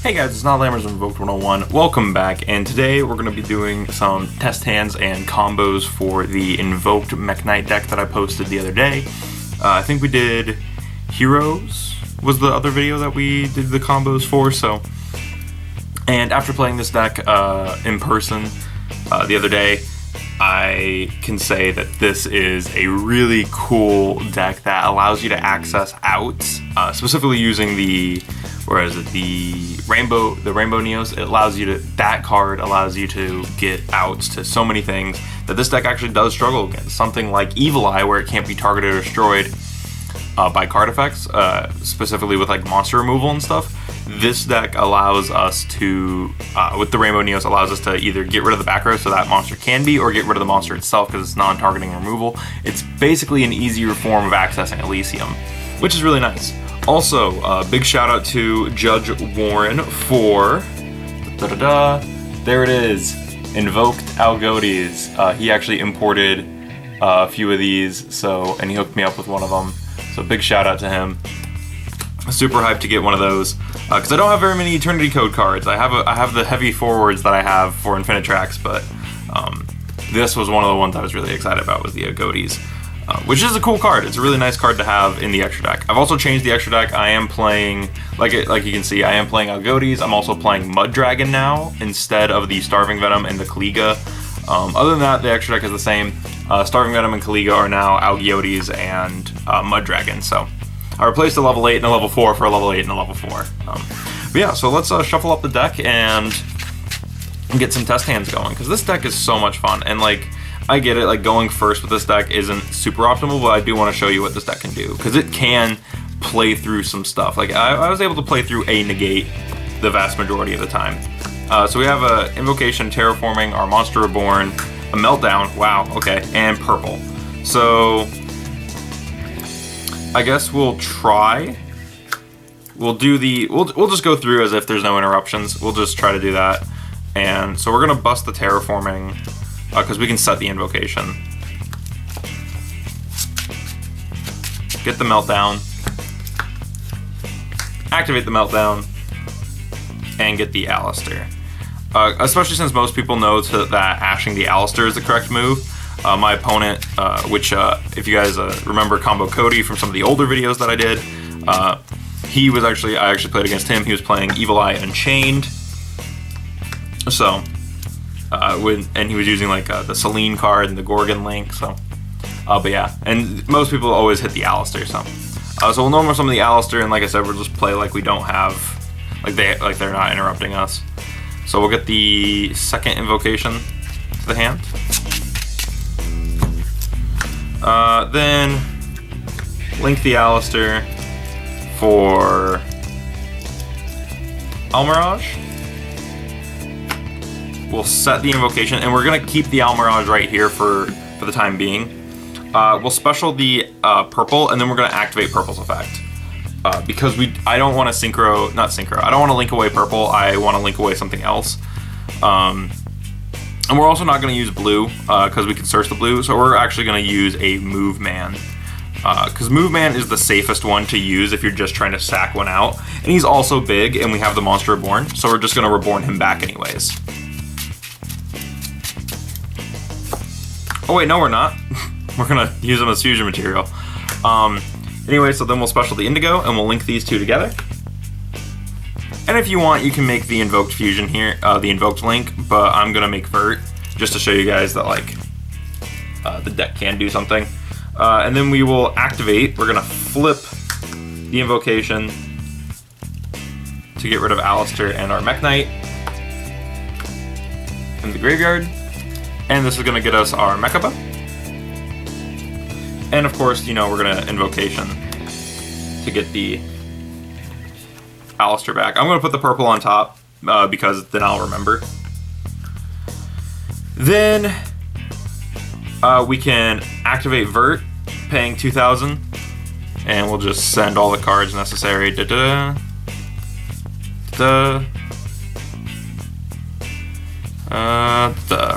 Hey guys, it's Lammers from Invoked 101. Welcome back, and today we're going to be doing some test hands and combos for the Invoked Mekk-Knight deck that I posted the other day. I think we did Heroes, was the other video that we did the combos for, and after playing this deck in person the other day, I can say that this is a really cool deck that allows you to access outs, specifically using the Rainbow Neos. It allows you to, that card allows you to get outs to so many things that this deck actually does struggle against. Something like Evil Eye, where it can't be targeted or destroyed by card effects, specifically with like monster removal and stuff. This deck allows us to, with the Rainbow Neos, allows us to either get rid of the back row so that monster can be, or get rid of the monster itself because it's non-targeting removal. It's basically an easier form of accessing Elysium, which is really nice. Also, big shout out to Judge Warren for, there it is, Invoked Algodes. He actually imported a few of these, and he hooked me up with one of them. So big shout out to him. Super hyped to get one of those because I don't have very many Eternity Code cards. I have the heavy forwards that I have for Infinitrax, but this was one of the ones I was really excited about, was the Algodes, which is a cool card. It's a really nice card to have in the extra deck. I've also changed the extra deck. I am playing, like you can see, I am playing Algodes. I'm also playing Mud Dragon now instead of the Starving Venom and the Kaliga. Other than that, the extra deck is the same. Starving Venom and Kaliga are now Algodes and Mud Dragon. So I replaced a level 8 and a level 4 for a level 8 and a level 4. But yeah, so let's shuffle up the deck and get some test hands going, because this deck is so much fun. And like, I get it, like going first with this deck isn't super optimal, but I do want to show you what this deck can do, because it can play through some stuff. Like I was able to play through a negate the vast majority of the time. So we have a Invocation, Terraforming, our Monster Reborn, a Meltdown, wow, okay, and purple. So I guess we'll try. We'll just go through as if there's no interruptions. We'll just try to do that. And so we're gonna bust the Terraforming because we can set the Invocation. Get the Meltdown. Activate the Meltdown. And get the Alistair. Especially since most people know that ashing the Alistair is the correct move. My opponent, which if you guys remember Combo Cody from some of the older videos that I did, I actually played against him. He was playing Evil Eye Unchained. So, and he was using like the Selene card and the Gorgon Link. So, but yeah, and most people always hit the Alistair. So we'll normal some of the Alistair, and like I said, we'll just play like we don't have, like they're not interrupting us. So we'll get the second Invocation to the hand. Then link the Alistair for Almirage. We'll set the Invocation, and we're gonna keep the Almirage right here for the time being. We'll special the purple, and then we're gonna activate purple's effect. Because I don't want to I don't want to link away purple. I want to link away something else. And we're also not going to use blue because we can search the blue. So we're actually going to use a Move Man. Because Move Man is the safest one to use if you're just trying to sack one out. And he's also big, and we have the Monster Reborn. So we're just going to Reborn him back anyways. Oh wait, no we're not. We're going to use him as fusion material. Anyway, so then we'll special the Indigo, and we'll link these two together. And if you want, you can make the Invoked Fusion here, the Invoked link, but I'm gonna make Vert, just to show you guys that like, the deck can do something. And then we will activate, we're gonna flip the Invocation to get rid of Alistair and our Mekk-Knight in the graveyard. And this is gonna get us our Mekaba. And of course, you know, we're gonna Invocation to get the Alistair back. I'm gonna put the purple on top because then I'll remember. Then we can activate Vert, paying 2,000 And we'll just send all the cards necessary. The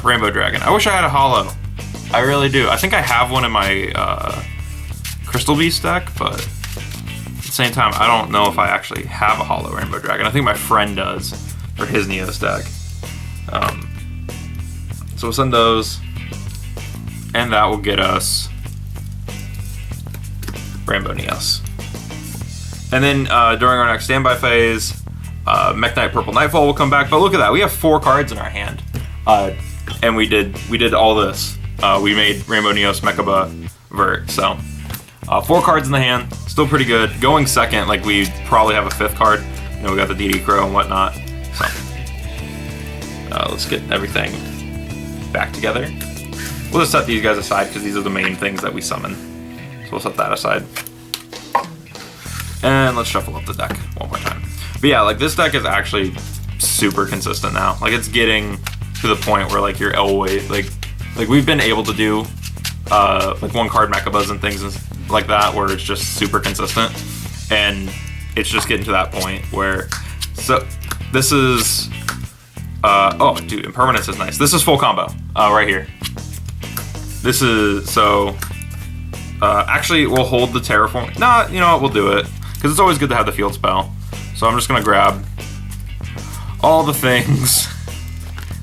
Rainbow Dragon. I wish I had a holo. I really do. I think I have one in my Crystal Beast deck, but at the same time, I don't know if I actually have a holo Rainbow Dragon. I think my friend does for his Neos deck. So we'll send those, and that will get us Rainbow Neos. And then during our next standby phase, Mekk-Knight Purple Nightfall will come back. But look at that, we have 4 cards in our hand, and we did all this. We made Rainbow Neos, Mekaba, Vert. So 4 cards in the hand, still pretty good. Going second, like we probably have a 5th card. You know, we got the DD Crow and whatnot. So let's get everything back together. We'll just set these guys aside because these are the main things that we summon. So we'll set that aside. And let's shuffle up the deck one more time. But yeah, like this deck is actually super consistent now. Like it's getting to the point where like you're always like we've been able to do like 1-card Mekabas and things like that where it's just super consistent. And it's just getting to that point where, so this is, oh dude, Impermanence is nice. This is full combo right here. This is, so actually we'll hold the Terraform. Nah, you know what, we'll do it. Because it's always good to have the field spell. So I'm just gonna grab all the things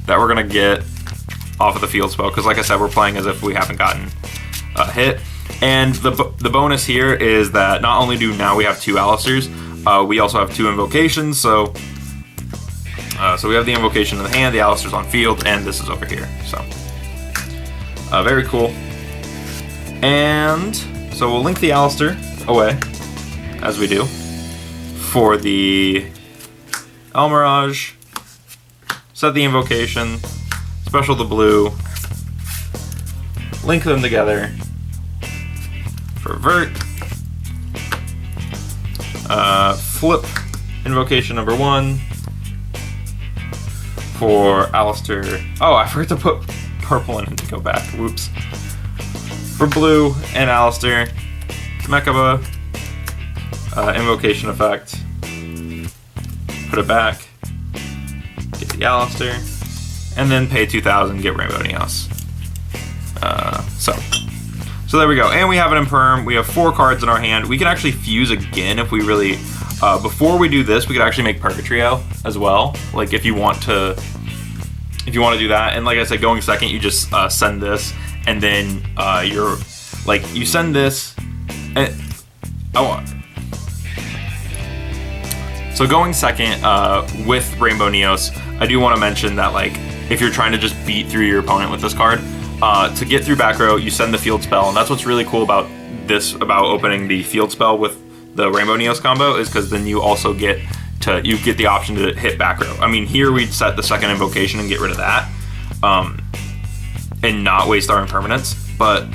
that we're gonna get off of the field spell. Because like I said, we're playing as if we haven't gotten hit. And the bonus here is that not only do now we have 2 Alistairs, we also have 2 Invocations. So we have the Invocation in the hand, the Alistairs on field, and this is over here. So very cool. And so we'll link the Alistair away, as we do, for the Elmirage, set the Invocation, special the blue, link them together for Vert, flip Invocation number 1 for Alistair. Oh, I forgot to put purple in it to go back, whoops. For blue and Alistair, Mekaba, Invocation effect, put it back, get the Alistair, and then pay 2,000, get Rainbow Neos. So there we go, and we have an Imperm. We have 4 cards in our hand. We can actually fuse again if we really, before we do this, we could actually make Purgatrio as well. Like if you want to do that, and like I said, going second, you just send this, and then you're like you send this, and so going second with Rainbow Neos, I do want to mention that like if you're trying to just beat through your opponent with this card, to get through back row, you send the field spell, and that's what's really cool about this, about opening the field spell with the Rainbow Neos combo, is because then you also get the option to hit back row. I mean, here we'd set the second Invocation and get rid of that, and not waste our Impermanence, but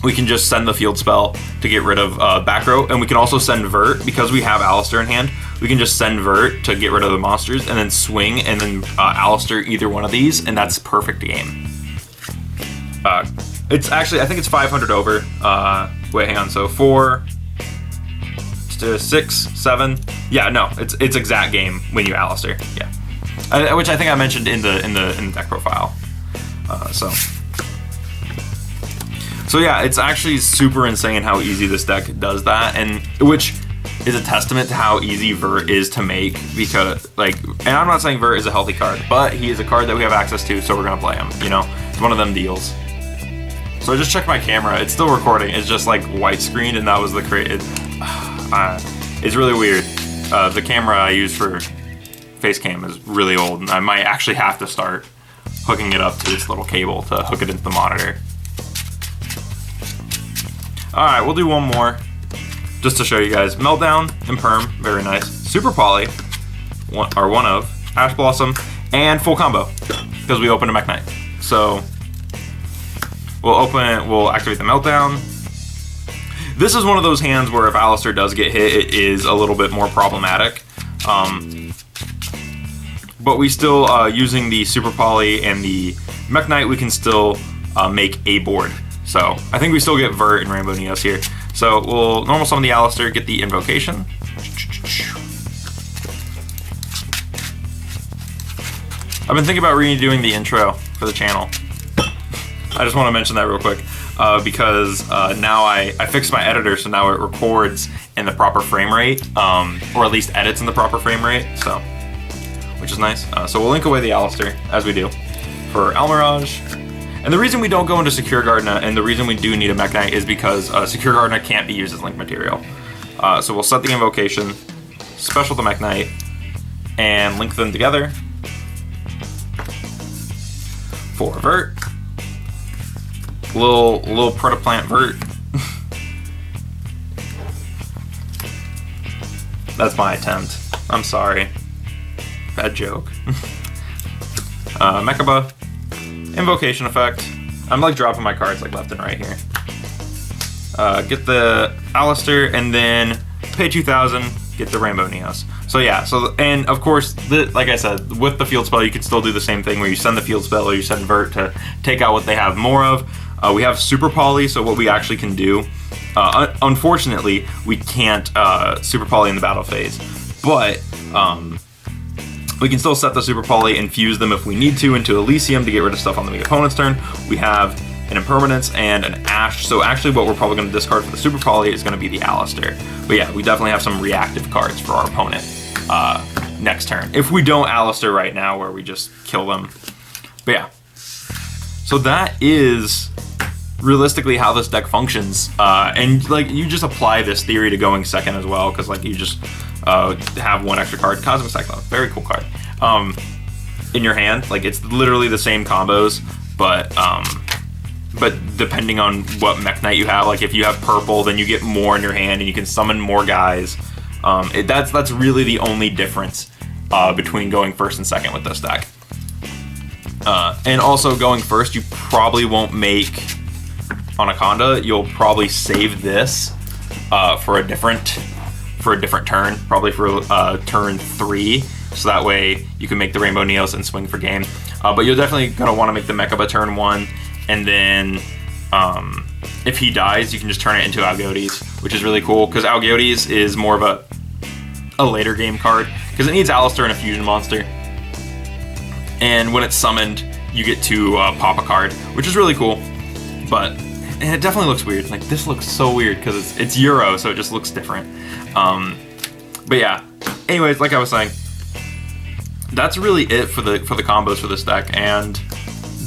we can just send the field spell to get rid of back row, and we can also send Vert, because we have Alistair in hand, we can just send Vert to get rid of the monsters, and then swing, and then Alistair either one of these, and that's perfect game. It's actually, I think it's 500 over. Wait, hang on, so 4 to 6, 7. Yeah, no, it's exact game when you Alistair. Yeah, which I think I mentioned in the deck profile. So yeah, it's actually super insane how easy this deck does that, and which is a testament to how easy Vert is to make, because like, and I'm not saying Vert is a healthy card, but he is a card that we have access to, so we're gonna play him. You know, it's one of them deals. So I just checked my camera. It's still recording. It's just like white screened, and that was the it's really weird. The camera I use for face cam is really old, and I might actually have to start hooking it up to this little cable to hook it into the monitor. All right, we'll do one more just to show you guys. Meltdown, Imperm, very nice. Super Poly, one of Ash Blossom, and full combo because we opened a Mekk-Knight. So we'll activate the Meltdown. This is one of those hands where if Alistair does get hit, it is a little bit more problematic. But we still, using the Super Poly and the Mekk-Knight, we can still make a board. So I think we still get Vert and Rainbow Neos here. So So we'll normal summon the Alistair, get the invocation. I've been thinking about redoing the intro for the channel. I just want to mention that real quick because now I fixed my editor, so now it records in the proper frame rate, or at least edits in the proper frame rate, so which is nice. So we'll link away the Alistair, as we do, for Almirage. And the reason we don't go into Secure Gardna, and the reason we do need a Mekk-Knight, is because Secure Gardna can't be used as link material. So we'll set the invocation, special the Mekk-Knight, and link them together for Vert. Little Protoplant Vert. That's my attempt. I'm sorry. Bad joke. Mekaba, invocation effect. I'm like dropping my cards like left and right here. Get the Alistair and then pay 2,000, get the Rainbow Neos. So yeah, and of course, like I said, with the field spell, you could still do the same thing where you send the field spell or you send Vert to take out what they have more of. We have Super Poly, so what we actually can do, unfortunately, we can't Super Poly in the battle phase, but we can still set the Super Poly and fuse them if we need to into Elysium to get rid of stuff on the opponent's turn. We have an Impermanence and an Ash, so actually what we're probably going to discard for the Super Poly is going to be the Alistair. But yeah, we definitely have some reactive cards for our opponent next turn. If we don't Alistair right now, where we just kill them. But yeah. So that is realistically how this deck functions, and like you just apply this theory to going second as well, because like you just have one extra card, Cosmic Cyclone, very cool card, in your hand. Like it's literally the same combos, but depending on what Mekk-Knight you have, like if you have purple, then you get more in your hand and you can summon more guys. That's really the only difference between going first and second with this deck. And also going first, you probably won't make Anaconda. You'll probably save this for a different turn, probably for turn 3, so that way you can make the Rainbow Neos and swing for game. But you're definitely gonna want to make the Mekaba turn 1, and then if he dies, you can just turn it into Algodes, which is really cool because Algodes is more of a later game card because it needs Alistair and a fusion monster. And when it's summoned, you get to pop a card, which is really cool. But it definitely looks weird. Like this looks so weird because it's Euro, so it just looks different. But yeah. Anyways, like I was saying, that's really it for the combos for this deck, and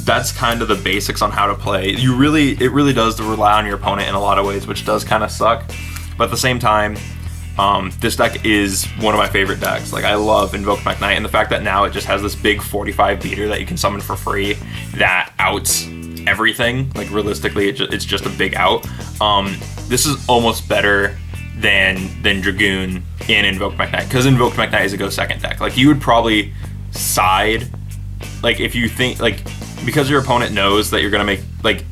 that's kind of the basics on how to play. It really does rely on your opponent in a lot of ways, which does kind of suck. But at the same time, this deck is one of my favorite decks. Like I love Invoked Mekk-Knight, and the fact that now it just has this big 45 beater that you can summon for free that outs everything. Like realistically, it's just a big out. This is almost better than Dragoon in Invoked Mekk-Knight, because Invoked Mekk-Knight is a go second deck. Like you would probably side, like if you think like, because your opponent knows that you're gonna make like,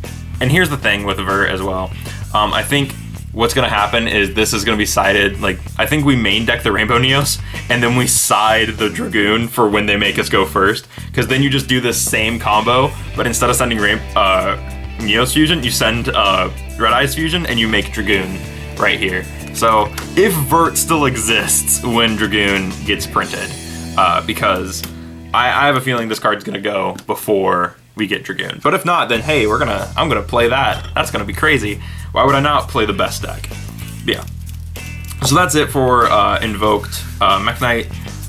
and here's the thing with Vert as well. I think what's gonna happen is this is gonna be sided, like I think we main deck the Rainbow Neos and then we side the Dragoon for when they make us go first, because then you just do this same combo, but instead of sending Neos fusion, you send Red Eyes fusion and you make Dragoon right here. So if Vert still exists when Dragoon gets printed, because I have a feeling this card's gonna go before we get Dragoon. But if not, then hey, I'm gonna play that. That's gonna be crazy. Why would I not play the best deck? Yeah. So that's it for Invoked Mekk-Knight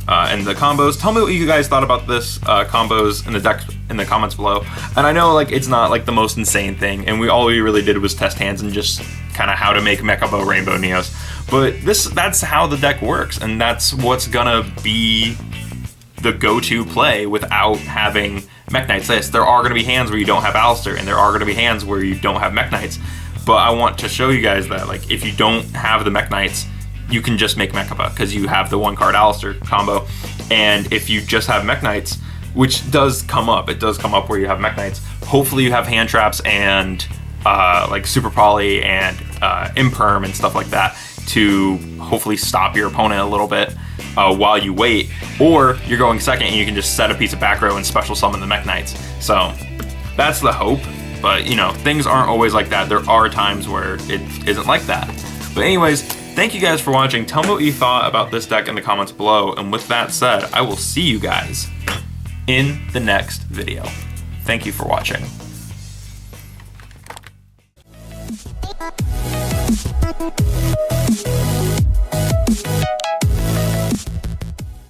and the combos. Tell me what you guys thought about this combos in the deck in the comments below. And I know like it's not like the most insane thing, and all we really did was test hands and just kind of how to make Mekaba Rainbow Neos. But that's how the deck works, and that's what's gonna be the go-to play without having Mekk-Knights. There are going to be hands where you don't have Alistair, and there are going to be hands where you don't have Mekk-Knights. But I want to show you guys that like if you don't have the Mekk-Knights, you can just make Mekaba because you have the 1-card Alistair combo. And if you just have Mekk-Knights, which does come up, it does come up where you have Mekk-Knights, hopefully you have hand traps and like Super Poly and Imperm and stuff like that to hopefully stop your opponent a little bit while you wait, or you're going second and you can just set a piece of back row and special summon the Mekk-Knights. So that's the hope, but you know, things aren't always like that. There are times where it isn't like that. But anyways, thank you guys for watching. Tell me what you thought about this deck in the comments below. And with that said, I will see you guys in the next video. Thank you for watching.